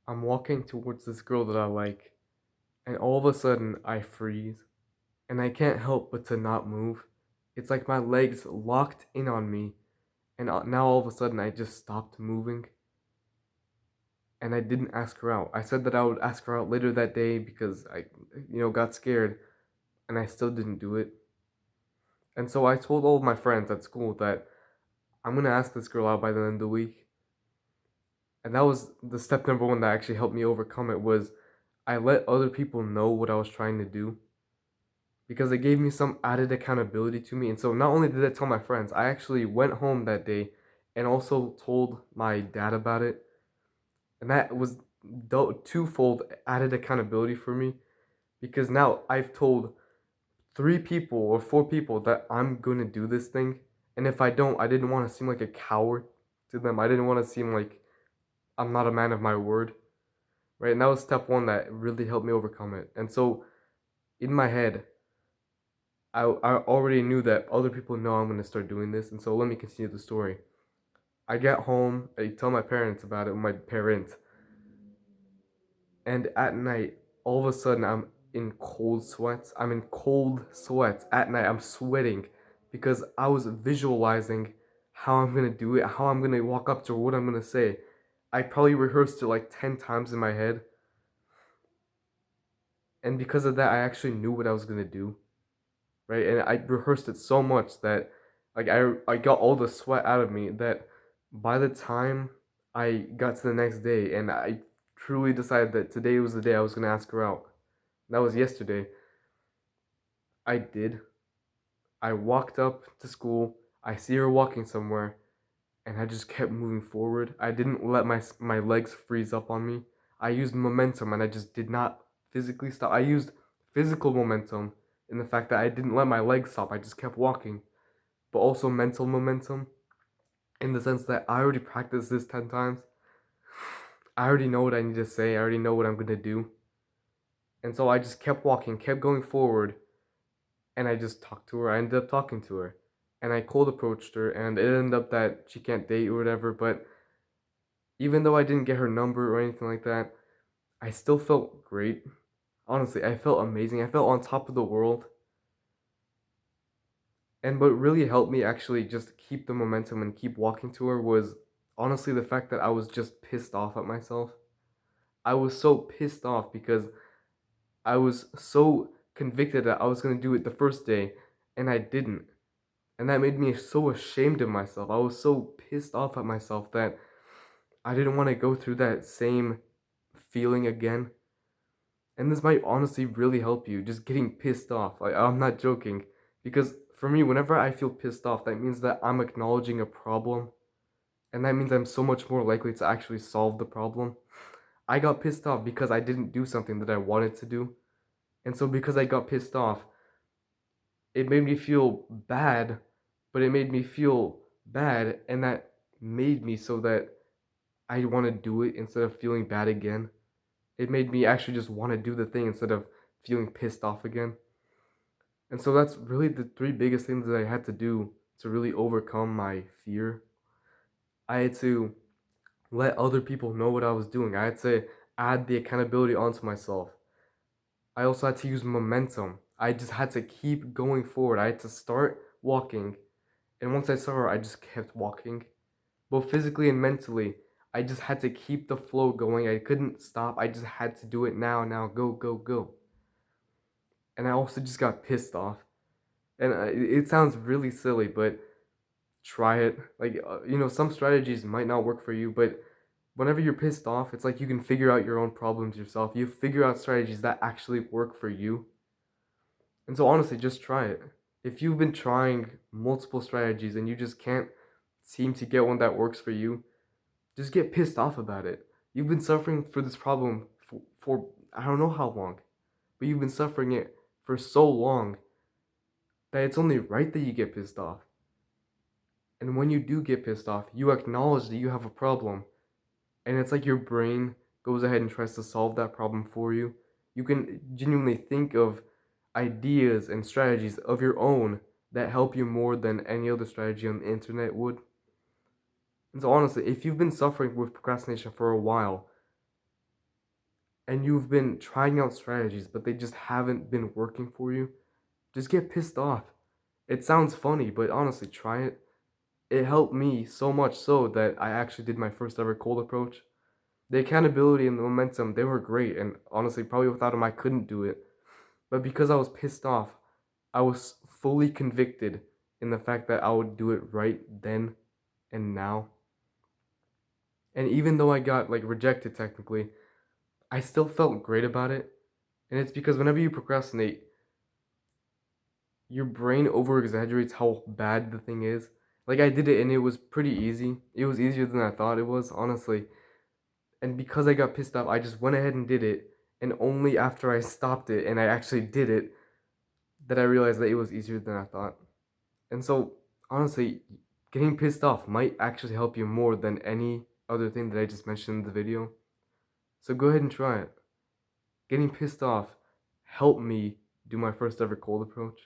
I'm walking towards this girl that I like, and all of a sudden I freeze, and I can't help but to not move. It's like my legs locked in on me, and now all of a sudden I just stopped moving, and I didn't ask her out. I said that I would ask her out later that day because I got scared, and I still didn't do it. And so I told all of my friends at school that I'm gonna ask this girl out by the end of the week. And that was the step number one that actually helped me overcome it was I let other people know what I was trying to do because it gave me some added accountability to me. And so not only did I tell my friends, I actually went home that day and also told my dad about it. And that was twofold added accountability for me because now I've told three people or four people that I'm going to do this thing. And if I don't, I didn't want to seem like a coward to them. I didn't want to seem like I'm not a man of my word. Right? And that was step one that really helped me overcome it. And so in my head, I already knew that other people know I'm going to start doing this. And so let me continue the story. I get home, I tell my parents about it, my parents, and at night, all of a sudden, I'm in cold sweats. I'm in cold sweats at night. I'm sweating because I was visualizing how I'm going to do it, how I'm going to walk up to her, what I'm going to say. I probably rehearsed it like 10 times in my head. And because of that, I actually knew what I was going to do. Right? And I rehearsed it so much that like I got all the sweat out of me that by the time I got to the next day and I truly decided that today was the day I was gonna ask her out. That was yesterday. I did. I walked up to school. I see her walking somewhere, and I just kept moving forward. I didn't let my legs freeze up on me. I used momentum, and I just did not physically stop. I used physical momentum in the fact that I didn't let my legs stop. I just kept walking, but also mental momentum in the sense that I already practiced this 10 times. I already know what I need to say. I already know what I'm going to do. And so I just kept walking, kept going forward, and I just talked to her. I ended up talking to her. And I cold approached her, and it ended up that she can't date or whatever. But even though I didn't get her number or anything like that, I still felt great. Honestly, I felt amazing. I felt on top of the world. And what really helped me actually just keep the momentum and keep walking to her was honestly the fact that I was just pissed off at myself. I was so pissed off because I was so convicted that I was going to do it the first day and I didn't. And that made me so ashamed of myself. I was so pissed off at myself that I didn't want to go through that same feeling again. And this might honestly really help you, just getting pissed off. Like, I'm not joking. Because for me, whenever I feel pissed off, that means that I'm acknowledging a problem. And that means I'm so much more likely to actually solve the problem. I got pissed off because I didn't do something that I wanted to do. And so because I got pissed off, it made me feel bad, but it made me feel bad, and that made me so that I want to do it instead of feeling bad again. It made me actually just want to do the thing instead of feeling pissed off again. And so that's really the three biggest things that I had to do to really overcome my fear. I had to let other people know what I was doing. I had to add the accountability onto myself. I also had to use momentum. I just had to keep going forward. I had to start walking. And once I saw her, I just kept walking. Both physically and mentally, I just had to keep the flow going. I couldn't stop. I just had to do it now, go, go, go. And I also just got pissed off. And it sounds really silly, but try it. Some strategies might not work for you, but whenever you're pissed off, it's like you can figure out your own problems yourself. You figure out strategies that actually work for you. And so honestly, just try it. If you've been trying multiple strategies and you just can't seem to get one that works for you, just get pissed off about it. You've been suffering for this problem for I don't know how long, but you've been suffering it for so long that it's only right that you get pissed off. And when you do get pissed off, you acknowledge that you have a problem. And it's like your brain goes ahead and tries to solve that problem for you. You can genuinely think of ideas and strategies of your own that help you more than any other strategy on the internet would. And so honestly, if you've been suffering with procrastination for a while, and you've been trying out strategies, but they just haven't been working for you, just get pissed off. It sounds funny, but honestly, try it. It helped me so much so that I actually did my first ever cold approach. The accountability and the momentum, they were great, and honestly, probably without them, I couldn't do it. But because I was pissed off, I was fully convicted in the fact that I would do it right then and now. And even though I got like rejected technically, I still felt great about it. And it's because whenever you procrastinate, your brain over exaggerates how bad the thing is. Like I did it and it was pretty easy. It was easier than I thought it was, honestly. And because I got pissed off, I just went ahead and did it. And only after I stopped it and I actually did it, that I realized that it was easier than I thought. And so, honestly, getting pissed off might actually help you more than any other thing that I just mentioned in the video. So go ahead and try it. Getting pissed off helped me do my first ever cold approach.